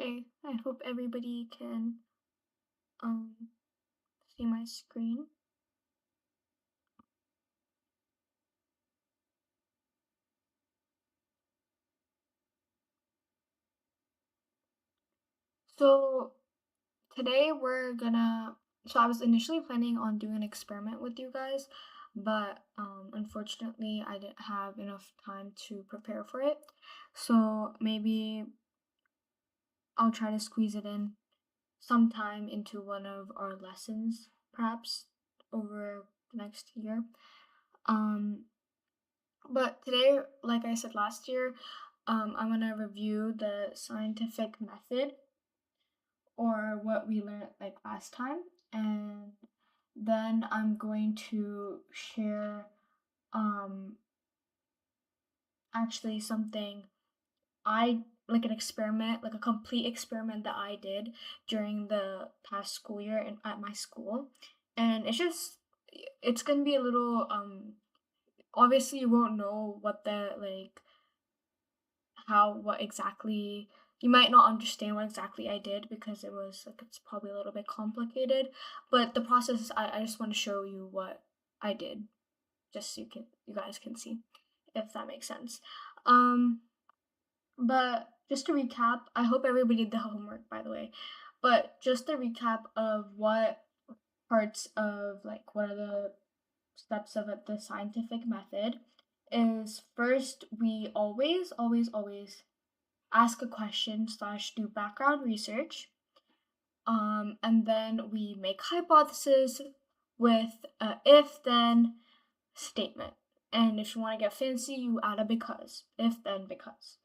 Okay, I hope everybody can um see my screen. So today I was initially planning on doing an experiment with you guys, but unfortunately I didn't have enough time to prepare for it. So maybe I'll try to squeeze it in sometime into one of our lessons, perhaps over the next year. Um, but today, like I said last year, I'm gonna review the scientific method or what we learned like last time, and then I'm going to share um actually something I like an experiment, like a complete experiment that I did during the past school year at my school. And it's gonna be a little obviously you won't know what the like how what exactly you might not understand what exactly I did because it was like it's probably a little bit complicated. But the process I just want to show you what I did just so you guys can see if that makes sense. Um but just to recap, I hope everybody did the homework, by the way. But just a recap of what parts of like what are the steps of the scientific method is first we always ask a question slash do background research. And then we make hypothesis with a if then statement. And if you want to get fancy, you add a because. If then because.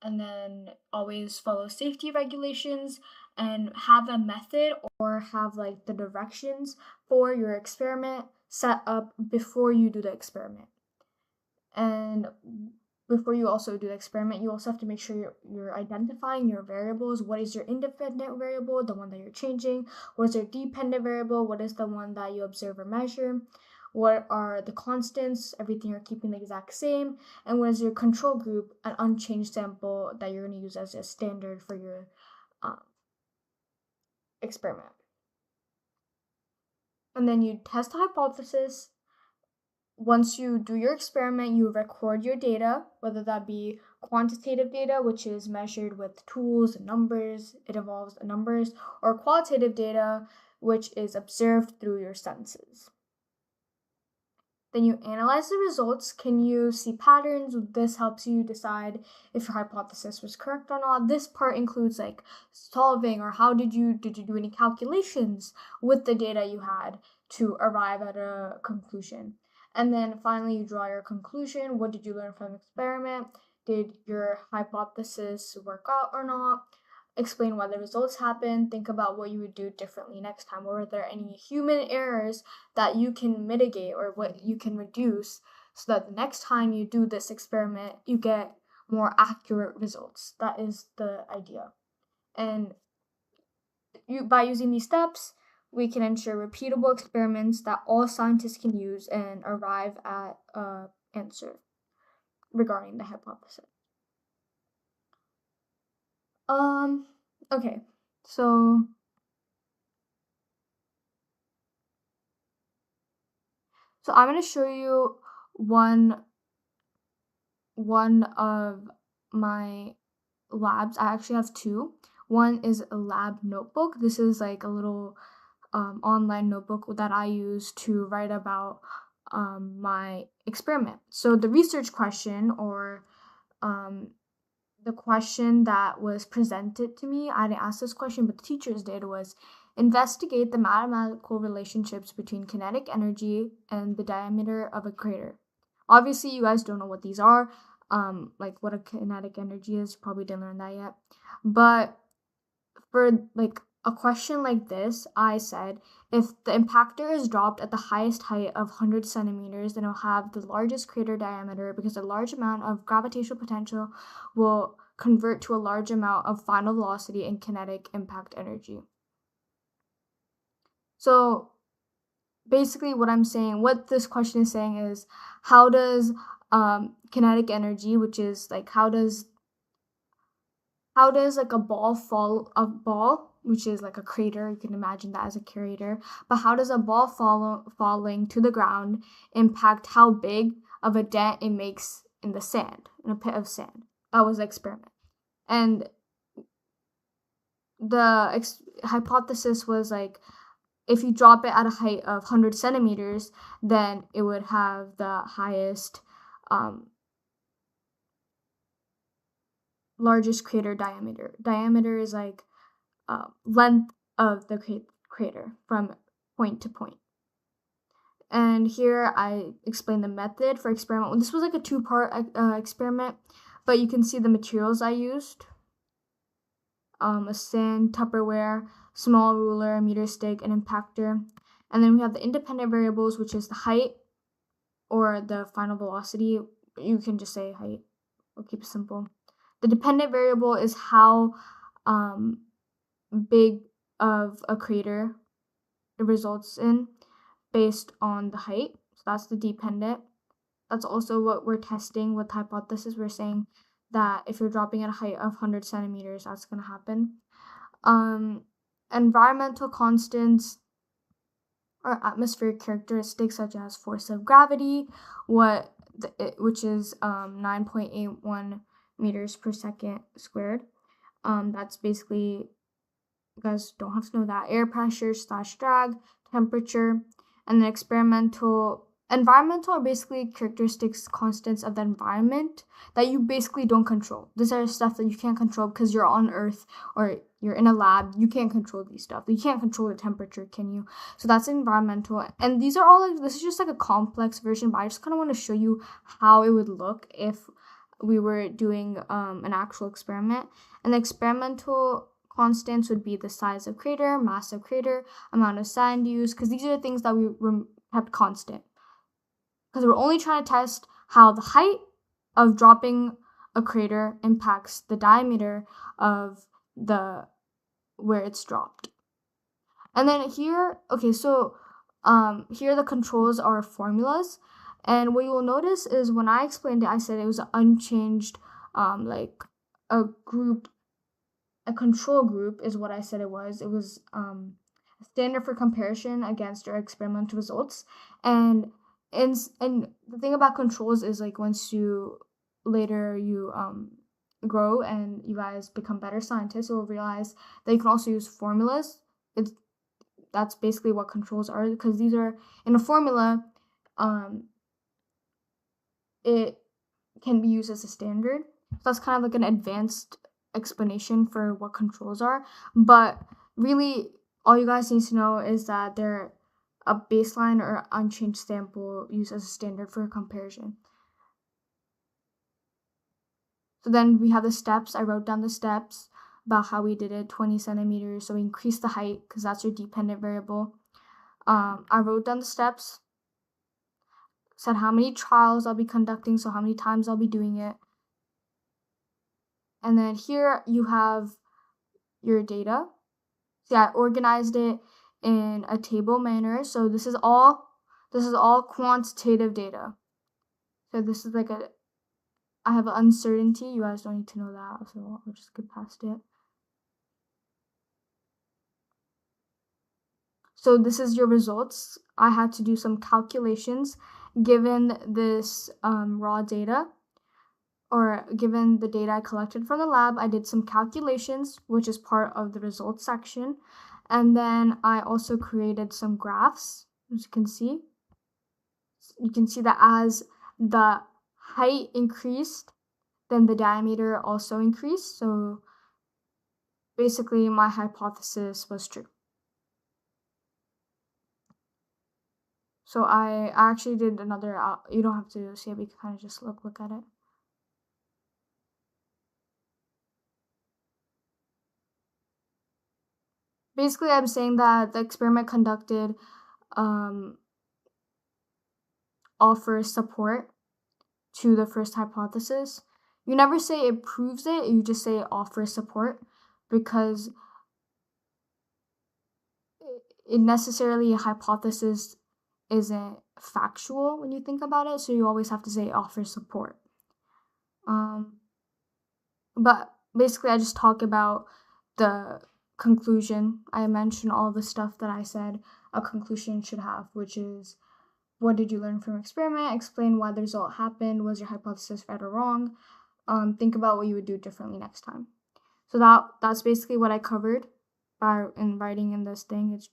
And then always follow safety regulations and have a method or have like the directions for your experiment set up before you do the experiment. And before you also do the experiment, you also have to make sure you're identifying your variables. What is your independent variable, the one that you're changing? What is your dependent variable? What is the one that you observe or measure? What are the constants, everything you're keeping the exact same? And what is your control group, an unchanged sample that you're going to use as a standard for your experiment? And then you test the hypothesis. Once you do your experiment, you record your data, whether that be quantitative data, which is measured with tools and numbers, it involves numbers, or qualitative data, which is observed through your senses. Then you analyze the results. Can you see patterns? This helps you decide if your hypothesis was correct or not. This part includes like solving or how did you do any calculations with the data you had to arrive at a conclusion. And then finally you draw your conclusion. What did you learn from the experiment? Did your hypothesis work out or not? Explain why the results happened. Think about what you would do differently next time. Were there any human errors that you can mitigate or what you can reduce so that the next time you do this experiment, you get more accurate results? That is the idea. And by using these steps, we can ensure repeatable experiments that all scientists can use and arrive at an answer regarding the hypothesis. Okay, so I'm going to show you one of my labs. I actually have two. One is a lab notebook. This is like a little online notebook that I use to write about my experiment. So the research question or the question that was presented to me, I didn't ask this question, but the teachers did, was investigate the mathematical relationships between kinetic energy and the diameter of a crater. Obviously, you guys don't know what these are, like what a kinetic energy is. You probably didn't learn that yet. But for like a question like this, I said, if the impactor is dropped at the highest height of 100 centimeters, then it'll have the largest crater diameter because a large amount of gravitational potential will convert to a large amount of final velocity and kinetic impact energy. So basically what this question is saying is, how does kinetic energy, which is like how does how does like a ball, which is like a crater, you can imagine that as a crater, but how does a ball falling to the ground impact how big of a dent it makes in the sand, in a pit of sand? That was the experiment. And the hypothesis was like, if you drop it at a height of 100 centimeters, then it would have the highest, largest crater diameter. Diameter is like length of the crater from point to point. And here I explain the method for experiment. This was like a two-part experiment, but you can see the materials I used. A sand, Tupperware, small ruler, meter stick, an impactor. And then we have the independent variables, which is the height or the final velocity. You can just say height. We'll keep it simple. The dependent variable is how big of a crater it results in based on the height. So that's the dependent. That's also what we're testing with hypothesis. We're saying that if you're dropping at a height of 100 centimeters, that's going to happen. Environmental constants are atmospheric characteristics such as force of gravity, which is 9.81 meters per second squared. That's basically, you guys don't have to know that, air pressure / drag, temperature, and then environmental are basically characteristics, constants of the environment that you basically don't control. These are stuff that you can't control because you're on Earth or you're in a lab. You can't control these stuff. You can't control the temperature, can you? So that's environmental. And these are all like, this is just like a complex version, but I just kind of want to show you how it would look if we were doing an actual experiment. And the experimental constants would be the size of crater, mass of crater, amount of sand used, because these are the things that we kept constant. Because we're only trying to test how the height of dropping a crater impacts the diameter of where it's dropped. And then here, okay, so here the controls are formulas. And what you will notice is when I explained it, I said it was an unchanged, like a control group is what I said it was. It was a standard for comparison against our experimental results. And the thing about controls is like once you grow and you guys become better scientists, you'll realize that you can also use formulas. That's basically what controls are, because these are in a formula. It can be used as a standard. So that's kind of like an advanced explanation for what controls are. But really, all you guys need to know is that they're a baseline or unchanged sample used as a standard for comparison. So then we have the steps. I wrote down the steps about how we did it, 20 centimeters. So we increased the height because that's your dependent variable. I wrote down the steps, said how many trials I'll be conducting, so how many times I'll be doing it. And then here you have your data. See, I organized it in a table manner. So this is all quantitative data. So this is like I have an uncertainty. You guys don't need to know that, so I'll just skip past it. So this is your results. I had to do some calculations given this raw data, or given the data I collected from the lab. I did some calculations, which is part of the results section. And then I also created some graphs, as you can see. You can see that as the height increased, then the diameter also increased. So basically my hypothesis was true. So I actually did another, you don't have to see it, we can kind of just look at it. Basically, I'm saying that the experiment conducted offers support to the first hypothesis. You never say it proves it, you just say it offers support, because it necessarily a hypothesis isn't factual when you think about it, so you always have to say it offers support. But basically I just talk about the conclusion. I mention all the stuff that I said a conclusion should have, which is what did you learn from experiment? Explain why the result happened. Was your hypothesis right or wrong? Think about what you would do differently next time. So that's basically what I covered by in writing in this thing. It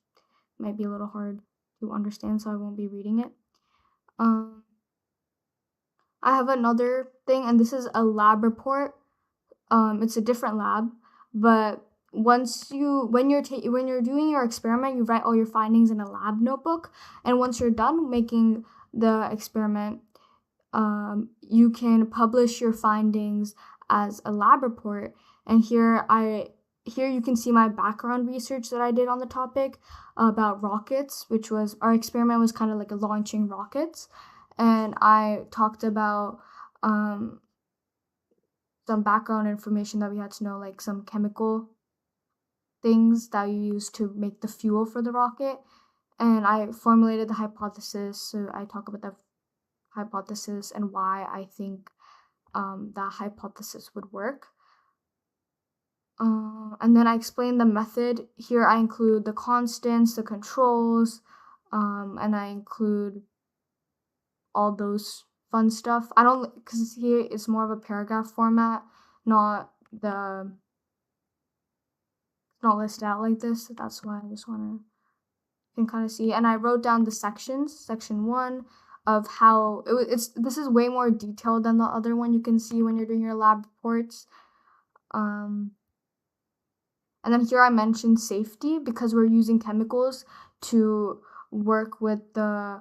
might be a little hard to understand, so I won't be reading it. I have another thing, and this is a lab report. It's a different lab, but when you're doing your experiment, you write all your findings in a lab notebook, and once you're done making the experiment, you can publish your findings as a lab report. And here you can see my background research that I did on the topic about rockets, which was our experiment was kind of like a launching rockets, and I talked about some background information that we had to know, like some chemical things that you use to make the fuel for the rocket. And I formulated the hypothesis. So I talk about the hypothesis and why I think that hypothesis would work. And then I explain the method. Here I include the constants, the controls, and I include all those fun stuff. I don't, because here it's more of a paragraph format, not listed out like this. So that's why I just want to, you can kind of see. And I wrote down the sections, section 1 of how this is way more detailed than the other one you can see when you're doing your lab reports. And then here I mentioned safety because we're using chemicals to work with the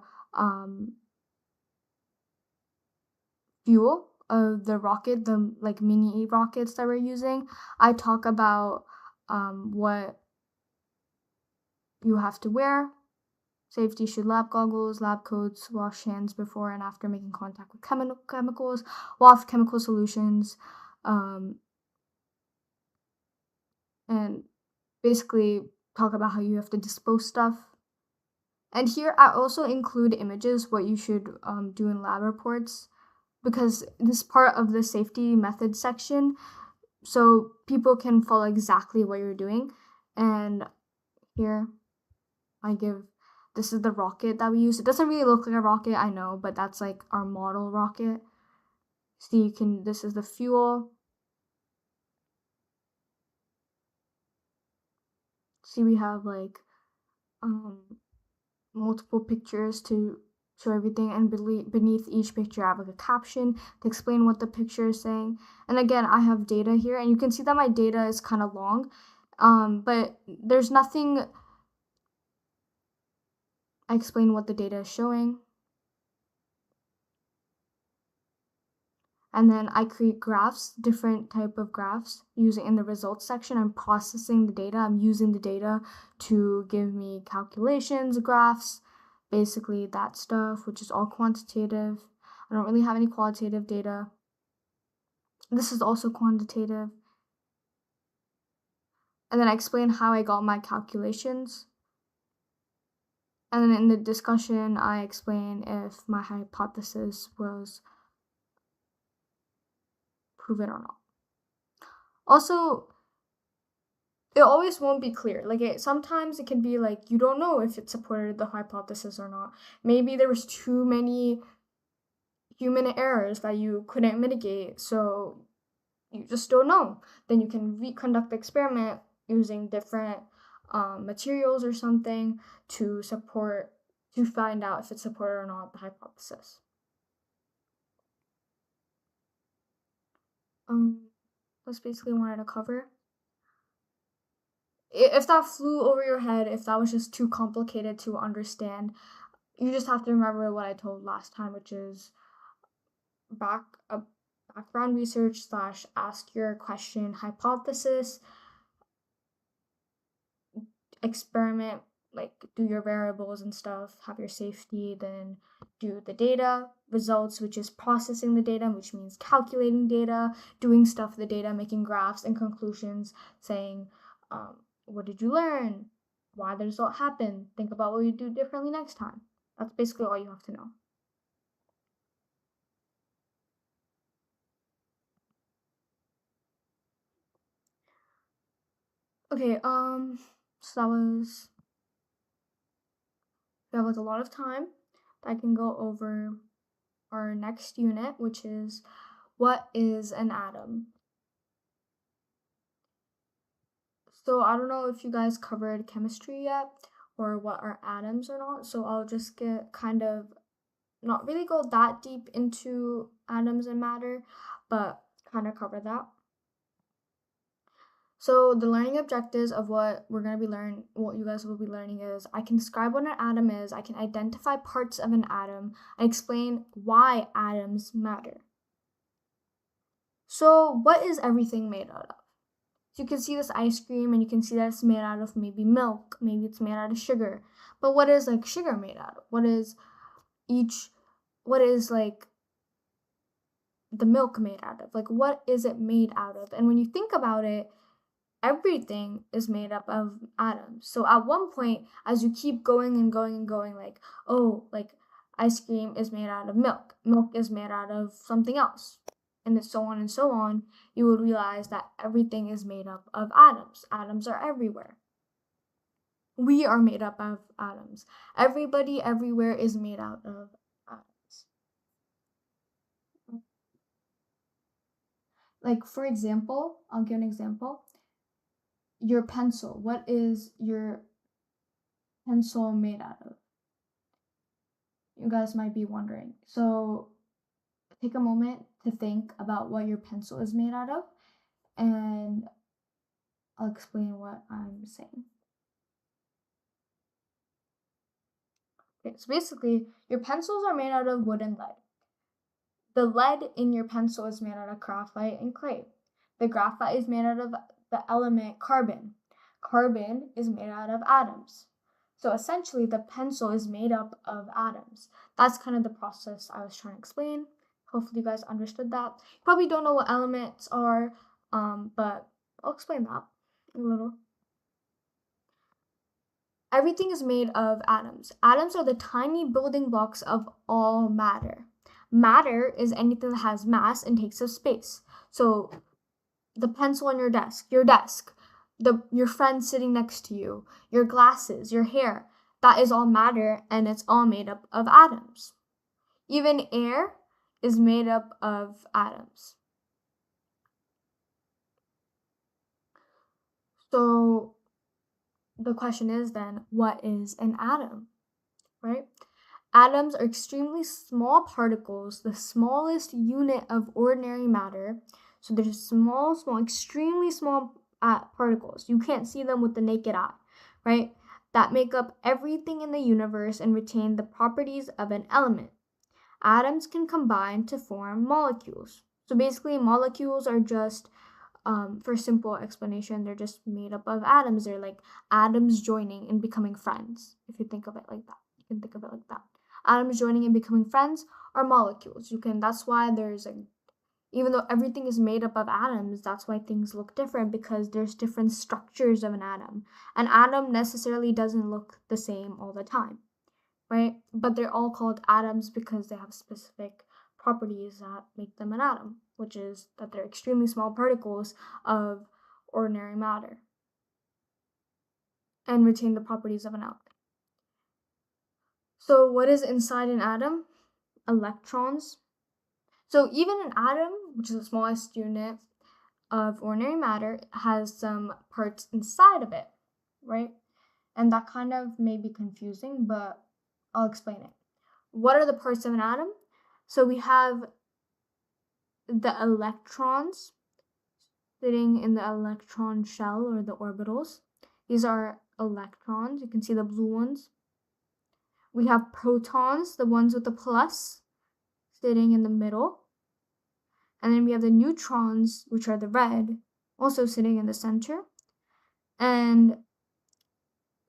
fuel of the rocket, the like mini rockets that we're using. I talk about what you have to wear. Safety should lab goggles, lab coats, wash hands before and after making contact with chemicals, wash chemical solutions, and basically talk about how you have to dispose stuff. And here I also include images, what you should do in lab reports, because this is part of the safety method section, so people can follow exactly what you're doing. And here this is the rocket that we use. It doesn't really look like a rocket, I know, but that's like our model rocket. So this is the fuel. See, we have like multiple pictures to show everything, and beneath each picture I have like a caption to explain what the picture is saying. And again, I have data here, and you can see that my data is kind of long, but there's nothing. I explain what the data is showing. And then I create graphs, different type of graphs, using in the results section. I'm processing the data. I'm using the data to give me calculations, graphs, basically that stuff, which is all quantitative. I don't really have any qualitative data. This is also quantitative. And then I explain how I got my calculations. And then in the discussion, I explain if my hypothesis was proven or not. Also, it always won't be clear. Like sometimes it can be like you don't know if it supported the hypothesis or not. Maybe there was too many human errors that you couldn't mitigate, so you just don't know. Then you can reconduct the experiment using different materials or something to find out if it supported or not the hypothesis. That's basically what I wanted to cover. If that flew over your head, if that was just too complicated to understand, you just have to remember what I told last time, which is background research / ask your question hypothesis, experiment, like do your variables and stuff, have your safety, then do the data results, which is processing the data, which means calculating data, doing stuff with the data, making graphs, and conclusions, saying what did you learn, why the result happened, think about what you do differently next time. That's basically all you have to know. Okay, so that was we have like a lot of time. I can go over our next unit, which is what is an atom? So I don't know if you guys covered chemistry yet or what are atoms or not. So I'll just get kind of not really go that deep into atoms and matter, but kind of cover that. So the learning objectives of what we're going to be what you guys will be learning is I can describe what an atom is, I can identify parts of an atom, and explain why atoms matter. So what is everything made out of? So you can see this ice cream and you can see that it's made out of maybe milk, maybe it's made out of sugar. But what is like sugar made out of? What is like the milk made out of? Like what is it made out of? And when you think about it, everything is made up of atoms. So at one point, as you keep going and going and going, like, oh, like ice cream is made out of milk is made out of something else, and so on, you will realize that everything is made up of atoms. Atoms are everywhere. We are made up of atoms. Everybody everywhere is made out of atoms. Like, for example, I'll give an example. Your pencil. What is your pencil made out of? You guys might be wondering. So take a moment to think about what your pencil is made out of, and I'll explain what I'm saying. Okay, so basically, your pencils are made out of wood and lead. The lead in your pencil is made out of graphite and clay. The graphite is made out of the element carbon. Carbon is made out of atoms. So essentially, the pencil is made up of atoms. That's kind of the process I was trying to explain. Hopefully, you guys understood that. You probably don't know what elements are, but I'll explain that a little. Everything is made of atoms. Atoms are the tiny building blocks of all matter. Matter is anything that has mass and takes up space. So the pencil on your desk, your friend sitting next to you, your glasses, your hair, that is all matter and it's all made up of atoms. Even air is made up of atoms. So the question is then, what is an atom, right? Atoms are extremely small particles, the smallest unit of ordinary matter. So they're just small, extremely small particles. You can't see them with the naked eye, right? That make up everything in the universe and retain the properties of an element. Atoms can combine to form molecules. So basically, molecules are just for simple explanation, they're just made up of atoms. They're like atoms joining and becoming friends. If you think of it like that, you can think of it like that. Atoms joining and becoming friends are molecules. That's why there's even though everything is made up of atoms, that's why things look different because there's different structures of an atom. An atom necessarily doesn't look the same all the time, right? But they're all called atoms because they have specific properties that make them an atom, which is that they're extremely small particles of ordinary matter and retain the properties of an element. So, what is inside an atom? Electrons. So, even an atom, which is the smallest unit of ordinary matter, has some parts inside of it, right? And that kind of may be confusing, but I'll explain it. What are the parts of an atom? So, we have the electrons sitting in the electron shell or the orbitals. These are electrons. You can see the blue ones. We have protons, the ones with the plus, sitting in the middle. And then we have the neutrons, which are the red, also sitting in the center. And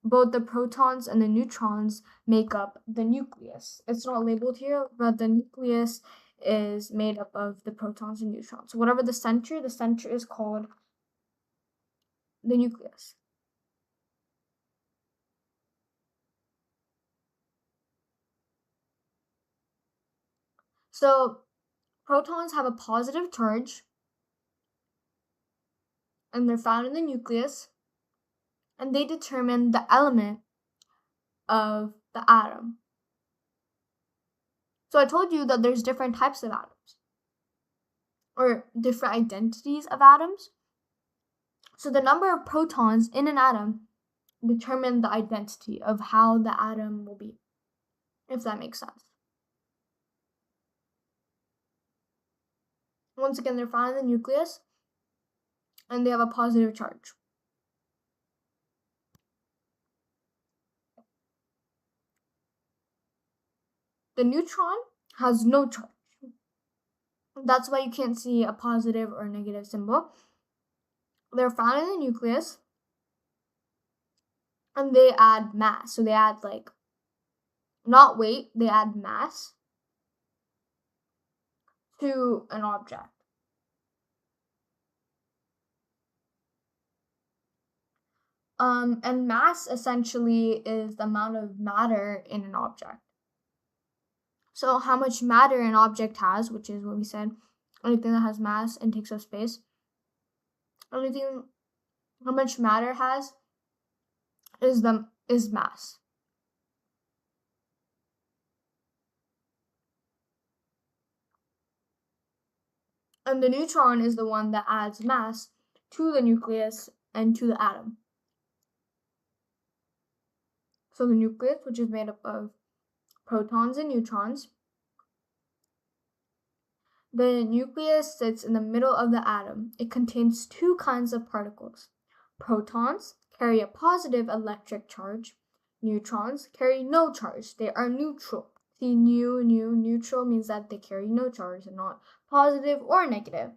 both the protons and the neutrons make up the nucleus. It's not labeled here, but the nucleus is made up of the protons and neutrons. So whatever the center is called the nucleus. So protons have a positive charge and they're found in the nucleus. and they determine the element of the atom. So I told you that there's different types of atoms, or different identities of atoms. So the number of protons in an atom determine the identity of how the atom will be, if that makes sense. Once again, they're found in the nucleus, and they have a positive charge. The neutron has no charge. That's why you can't see a positive or negative symbol. They're found in the nucleus, and they add mass. So they add, like, not weight, they add mass to an object. And mass essentially is the amount of matter in an object. So how much matter an object has, which is what we said, anything that has mass and takes up space, anything how much matter has is mass. And the neutron is the one that adds mass to the nucleus and to the atom. So the nucleus, which is made up of protons and neutrons, the nucleus sits in the middle of the atom. It contains two kinds of particles. Protons carry a positive electric charge. Neutrons carry no charge. They are neutral. See, neutral means that they carry no charge. They're not positive or negative.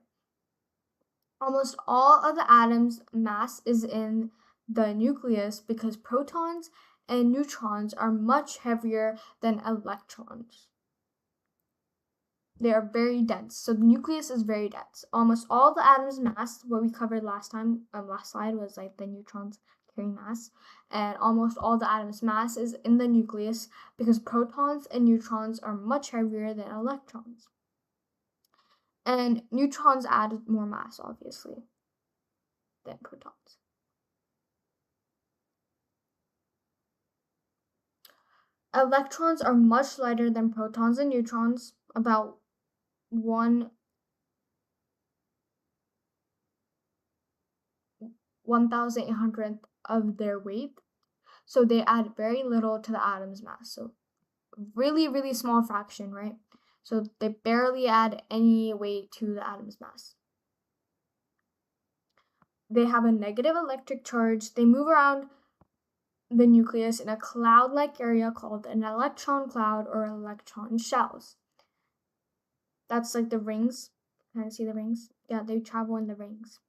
Almost all of the atom's mass is in the nucleus because protons and neutrons are much heavier than electrons. They are very dense. So the nucleus is very dense. Almost all the atom's mass, what we covered last time, last slide, was like the neutrons carrying mass. And almost all the atom's mass is in the nucleus because protons and neutrons are much heavier than electrons. And neutrons add more mass, obviously, than protons. Electrons are much lighter than protons and neutrons, about 1,800th of their weight. So they add very little to the atom's mass. So really, really small fraction, right? So they barely add any weight to the atom's mass. They have a negative electric charge. They move around the nucleus in a cloud-like area called an electron cloud or electron shells. That's like the rings. Can I see the rings? Yeah, they travel in the rings.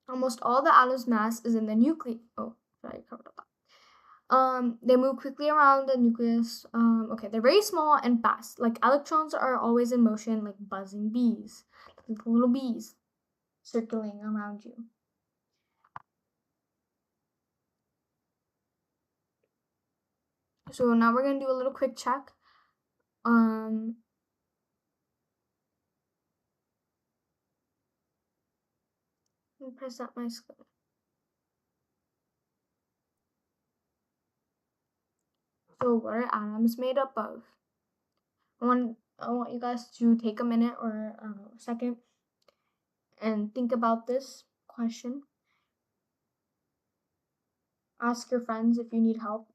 Almost all the atom's mass is in the nucleus. Oh, sorry, I covered up that. They move quickly around the nucleus. Okay, they're very small and fast. Like electrons are always in motion, like buzzing bees, like little bees circling around you. So now we're gonna do a little quick check. Let me press up my screen. So what are atoms made up of? I want you guys to take a minute or a second and think about this question. Ask your friends if you need help.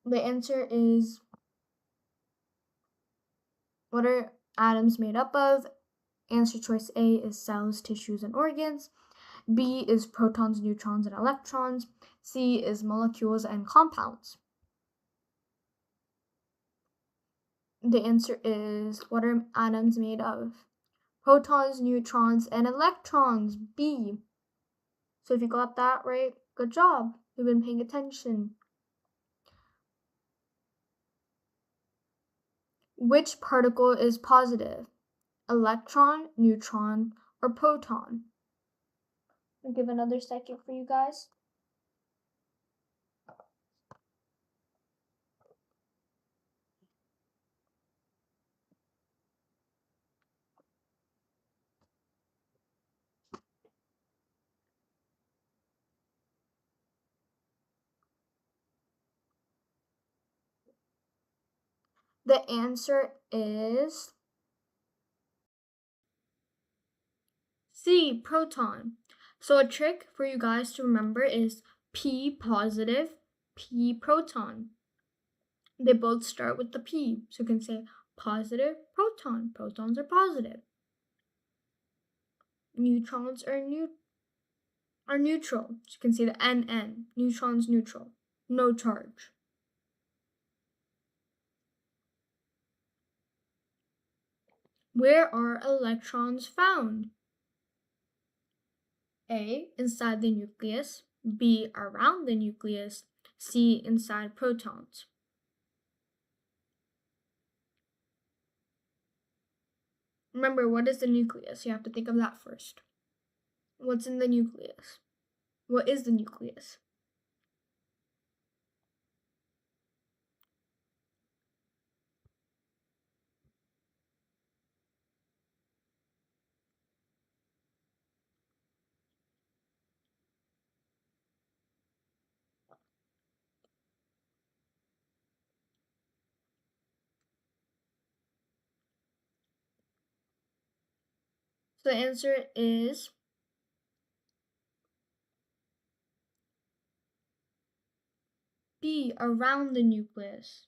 The answer is, what are atoms made up of? Answer choice A is cells, tissues, and organs. B is protons, neutrons, and electrons. C is molecules and compounds. The answer is, what are atoms made of? Protons, neutrons, and electrons. B. So if you got that right, good job. You've been paying attention. Which particle is positive? Electron, neutron, or proton? I'll give another second for you guys. The answer is C, proton. So a trick for you guys to remember is P positive, P proton. They both start with the P. So you can say positive proton. Protons are positive. Neutrons are neutral. So you can say the NN. Neutrons neutral. No charge. Where are electrons found? A, inside the nucleus. B, around the nucleus. C, inside protons. Remember, what is the nucleus? You have to think of that first. What's in the nucleus? What is the nucleus? So the answer is B, around the nucleus.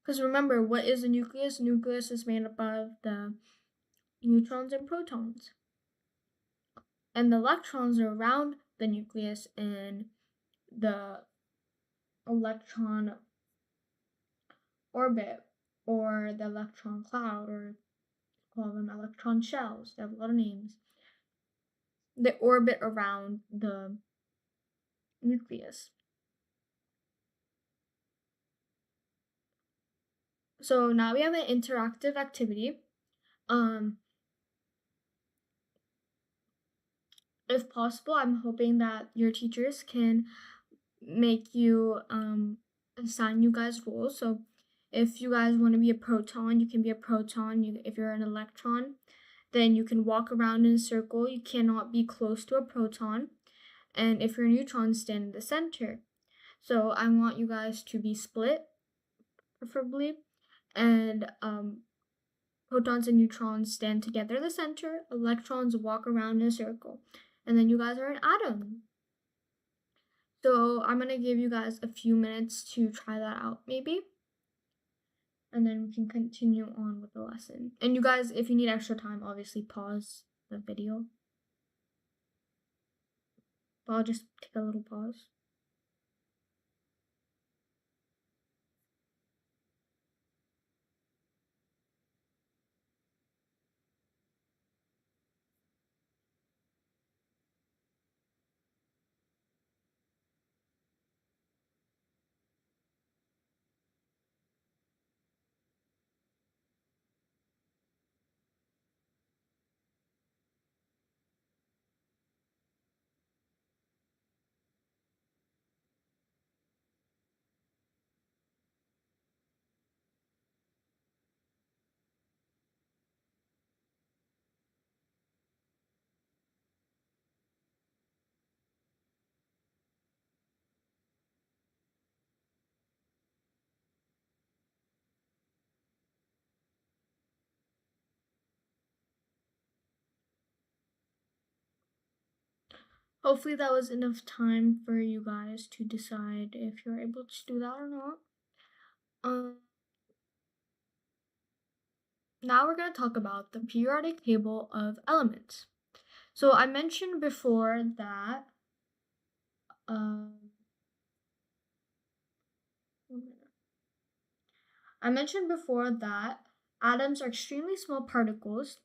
Because remember, what is the nucleus? Nucleus is made up of the neutrons and protons. And the electrons are around the nucleus in the electron orbit or the electron cloud, or call them electron shells. They have a lot of names. They orbit around the nucleus. So now we have an interactive activity. If possible, I'm hoping that your teachers can make you assign you guys roles. So if you guys want to be a proton, you can be a proton. If you're an electron, then you can walk around in a circle. You cannot be close to a proton. And if you're a neutron, stand in the center. So I want you guys to be split, preferably, and protons and neutrons stand together in the center. Electrons walk around in a circle, and then you guys are an atom. So I'm gonna give you guys a few minutes to try that out, maybe, and then we can continue on with the lesson. And you guys, if you need extra time, obviously pause the video. But I'll just take a little pause. Hopefully that was enough time for you guys to decide if you're able to do that or not. Now we're going to talk about the periodic table of elements. So I mentioned before that um, I mentioned before that atoms are extremely small particles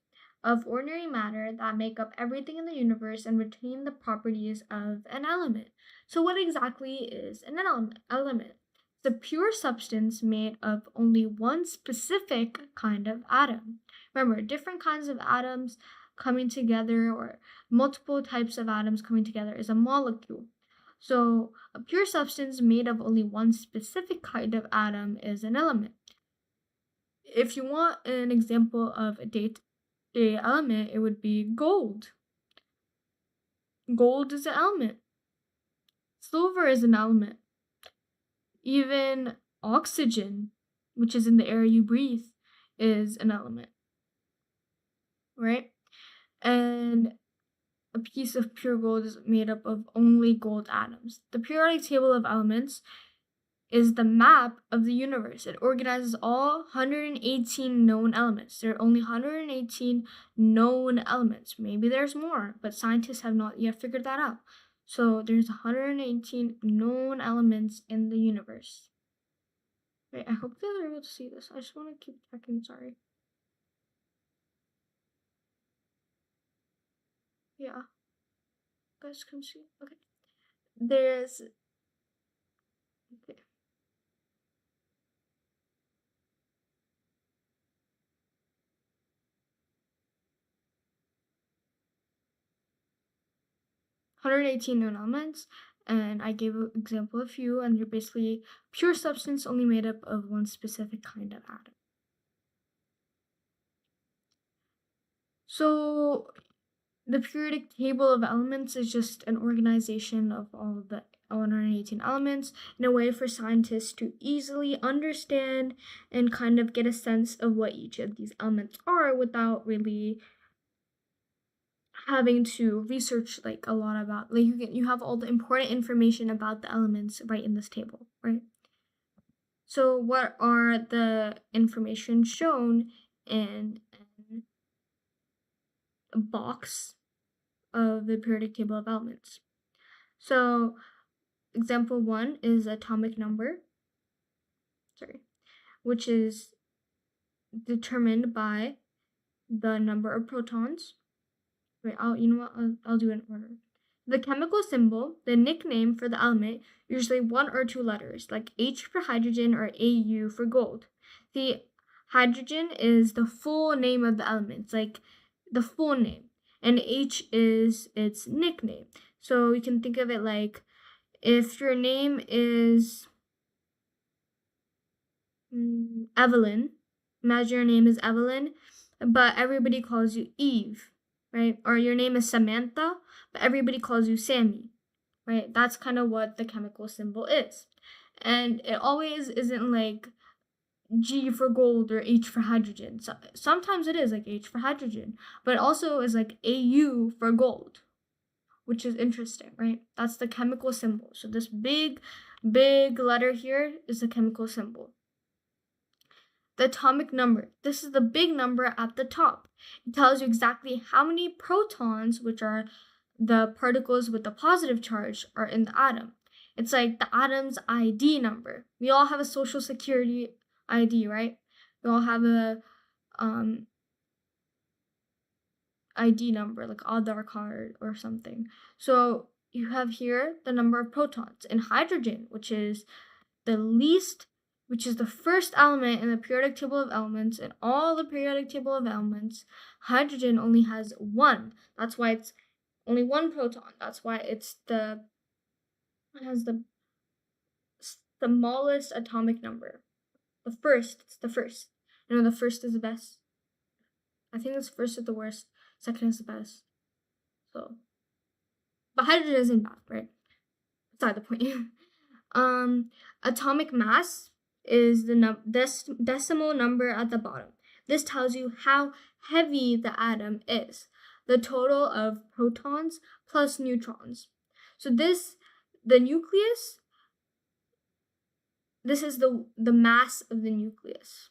of ordinary matter that make up everything in the universe and retain the properties of an element. So, what exactly is an element? The pure substance made of only one specific kind of atom. Remember, different kinds of atoms coming together or multiple types of atoms coming together is a molecule. So, a pure substance made of only one specific kind of atom is an element. If you want an example of a day element, it would be gold. Gold is an element. Silver is an element. Even oxygen, which is in the air you breathe, is an element, right? And a piece of pure gold is made up of only gold atoms. The periodic table of elements is the map of the universe. It organizes all 118 known elements. There are only 118 known elements. Maybe there's more, but scientists have not yet figured that out. So there's 118 known elements in the universe. Wait, I hope that they're able to see this. I just want to keep checking, sorry. Yeah, you guys can see. Okay. There's okay. 118 known elements, and I gave an example of a few, and they're basically pure substance only made up of one specific kind of atom. So the periodic table of elements is just an organization of all of the 118 elements in a way for scientists to easily understand and kind of get a sense of what each of these elements are without really having to research like a lot about, like, you have all the important information about the elements right in this table, right? So what are the information shown in a box of the periodic table of elements? So example 1 is atomic number, which is determined by the number of protons. Wait, you know what? I'll do it in order. The chemical symbol, the nickname for the element, usually one or two letters, like H for hydrogen or AU for gold. The hydrogen is the full name of the element, it's like the full name, and H is its nickname. So you can think of it like if your name is Evelyn, imagine your name is Evelyn, but everybody calls you Eve, right? Or your name is Samantha, but everybody calls you Sammy, right? That's kind of what the chemical symbol is. And it always isn't like G for gold or H for hydrogen. So, sometimes it is like H for hydrogen, but it also is like AU for gold, which is interesting, right? That's the chemical symbol. So this big letter here is the chemical symbol. The atomic number. This is the big number at the top. It tells you exactly how many protons, which are the particles with the positive charge, are in the atom. It's like the atom's ID number. We all have a social security ID, right? We all have a ID number, like Aadhaar card or something. So you have here the number of protons. In hydrogen, which is the first element in the periodic table of elements, in all the periodic table of elements, hydrogen only has one. That's why it's only one proton. That's why it has the smallest atomic number. It's the first. You know, the first is the best. I think the first is the worst. Second is the best. So, but hydrogen isn't bad, right? Beside the point. Atomic mass is the decimal number at the bottom. This tells you how heavy the atom is, the total of protons plus neutrons. So the nucleus, this is the mass of the nucleus.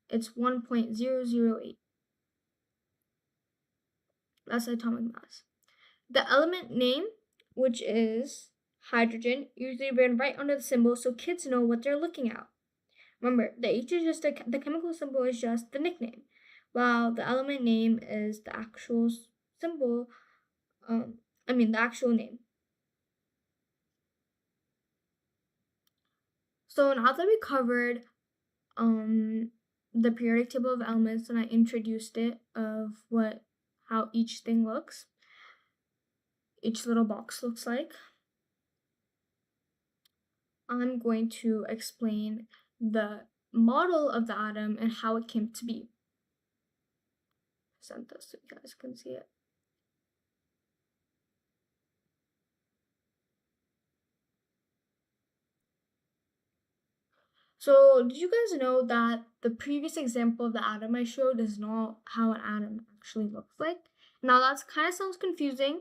It's 1.008. That's the atomic mass. The element name, which is hydrogen, usually written right under the symbol so kids know what they're looking at. Remember, the H is just the chemical symbol is just the nickname, while the element name is the actual symbol. The actual name. So now that we covered the periodic table of elements and I introduced it of how each thing looks, each little box looks like, I'm going to explain the model of the atom and how it came to be. Send this so you guys can see it. So, did you guys know that the previous example of the atom I showed is not how an atom actually looks like? Now, that kind of sounds confusing.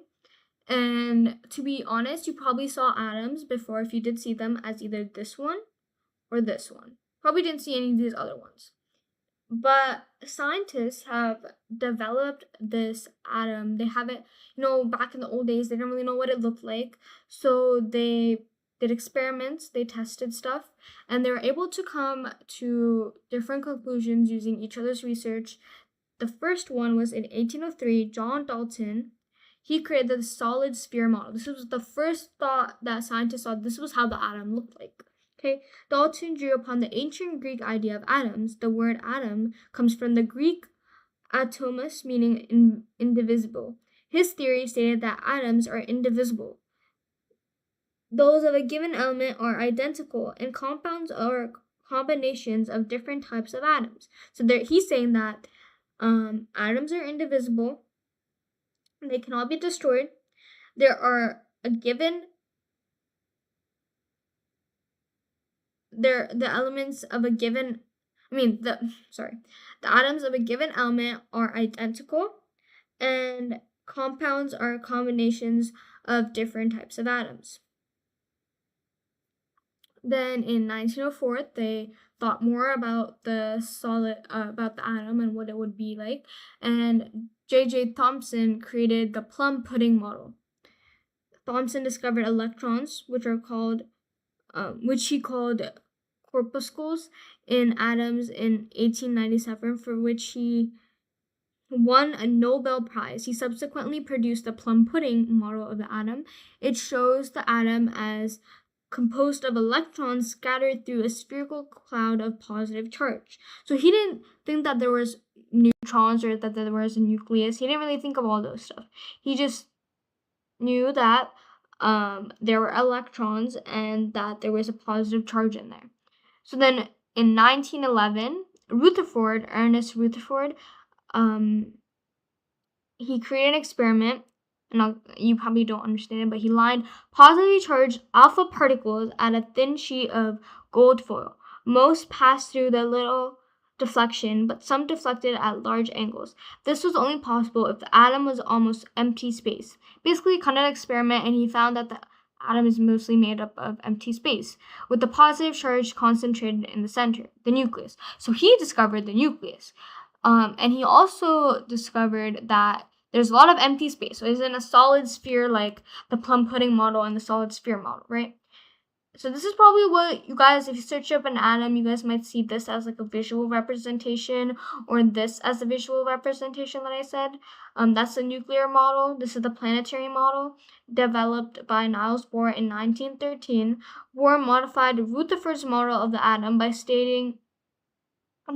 And to be honest, you probably saw atoms before if you did see them as either this one or this one. Probably didn't see any of these other ones. But scientists have developed this atom. They have it, back in the old days, they didn't really know what it looked like. So they did experiments, they tested stuff, and they were able to come to different conclusions using each other's research. The first one was in 1803, John Dalton. He created the solid sphere model. This was the first thought that scientists saw. This was how the atom looked like. Okay, Dalton drew upon the ancient Greek idea of atoms. The word atom comes from the Greek atomos, meaning indivisible. His theory stated that atoms are indivisible. Those of a given element are identical, and compounds are combinations of different types of atoms. So he's saying that atoms are indivisible. They cannot be destroyed. There are a given the atoms of a given element are identical, and compounds are combinations of different types of atoms. Then in 1904, they thought more about the atom and what it would be like, and J.J. Thomson created the plum pudding model. Thomson discovered electrons, which he called corpuscles in atoms in 1897, for which he won a Nobel Prize. He subsequently produced the plum pudding model of the atom. It shows the atom as composed of electrons scattered through a spherical cloud of positive charge. So he didn't think that there was neutrons or that there was a nucleus. He didn't really think of all those stuff. He just knew that there were electrons and that there was a positive charge in there. So then in 1911, Ernest Rutherford, he created an experiment, and you probably don't understand it, but he lined positively charged alpha particles at a thin sheet of gold foil. Most passed through the little deflection, but some deflected at large angles. This was only possible if the atom was almost empty space. Basically, kind of an experiment, and he found that the atom is mostly made up of empty space, with the positive charge concentrated in the center, the nucleus. So he discovered the nucleus. And he also discovered that there's a lot of empty space. So it's in a solid sphere like the plum pudding model and the solid sphere model, right? So this is probably what you guys, if you search up an atom, you guys might see this as like a visual representation, or this as a visual representation that I said. That's the nuclear model. This is the planetary model, developed by Niels Bohr in 1913. Bohr modified Rutherford's model of the atom by stating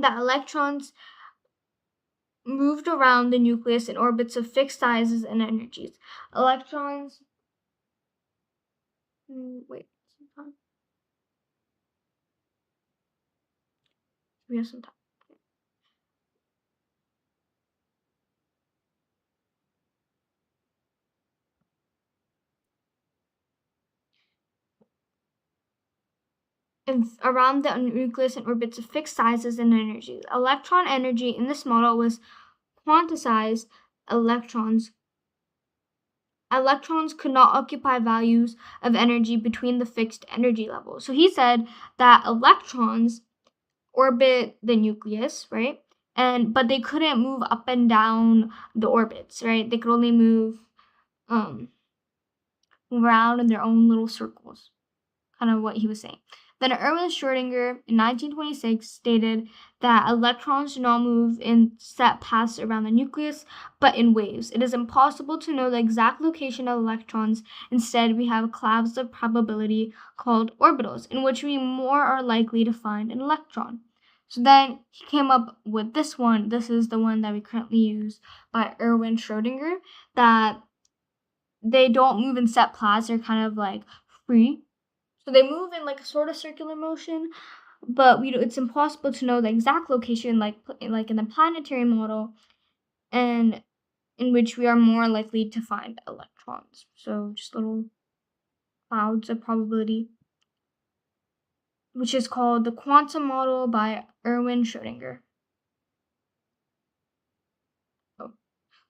that electrons moved around the nucleus in orbits of fixed sizes and energies. Electrons. Wait. We have some time. Around the nucleus in orbits of fixed sizes and energies. Electron energy in this model was quantized. Electrons could not occupy values of energy between the fixed energy levels. So he said that electrons orbit the nucleus, right? and but they couldn't move up and down the orbits, right? They could only um move around in their own little circles, kind of what he was saying. Then Erwin Schrödinger in 1926 stated that electrons do not move in set paths around the nucleus, but in waves. It is impossible to know the exact location of electrons. Instead, we have clouds of probability called orbitals, in which we more are likely to find an electron. So then he came up with this one. This is the one that we currently use by Erwin Schrödinger, that they don't move in set paths. They're kind of like free, so they move in like a sort of circular motion, but it's impossible to know the exact location, like in the planetary model, and in which we are more likely to find electrons. So just little clouds of probability, which is called the quantum model by Erwin Schrödinger.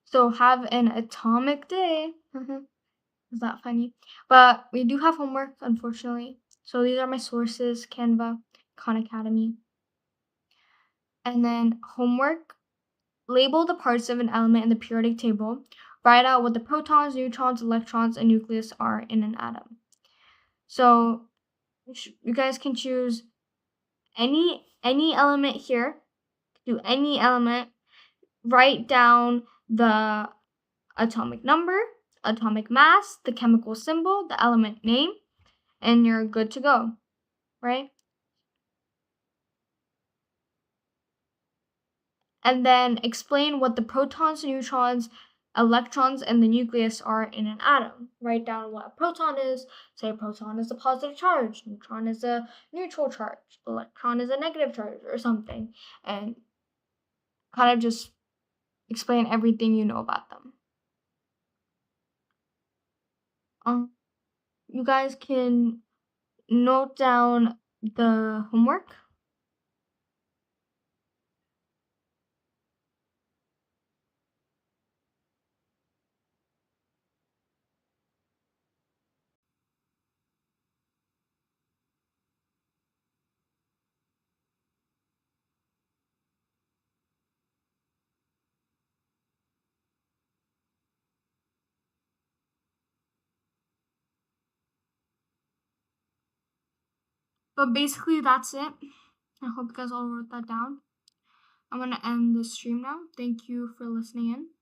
So have an atomic day. Is that funny? But we do have homework, unfortunately. So these are my sources: Canva, Khan Academy. And then homework: label the parts of an element in the periodic table. Write out what the protons, neutrons, electrons, and nucleus are in an atom. So you guys can choose any element here. Do any element. Write down the atomic number, atomic mass, the chemical symbol, the element name, and you're good to go, right? And then explain what the protons, neutrons, electrons, and the nucleus are in an atom. Write down what a proton is. Say a proton is a positive charge, neutron is a neutral charge, electron is a negative charge, or something. And kind of just explain everything you know about them. You guys can note down the homework. But basically, that's it. I hope you guys all wrote that down. I'm going to end the stream now. Thank you for listening in.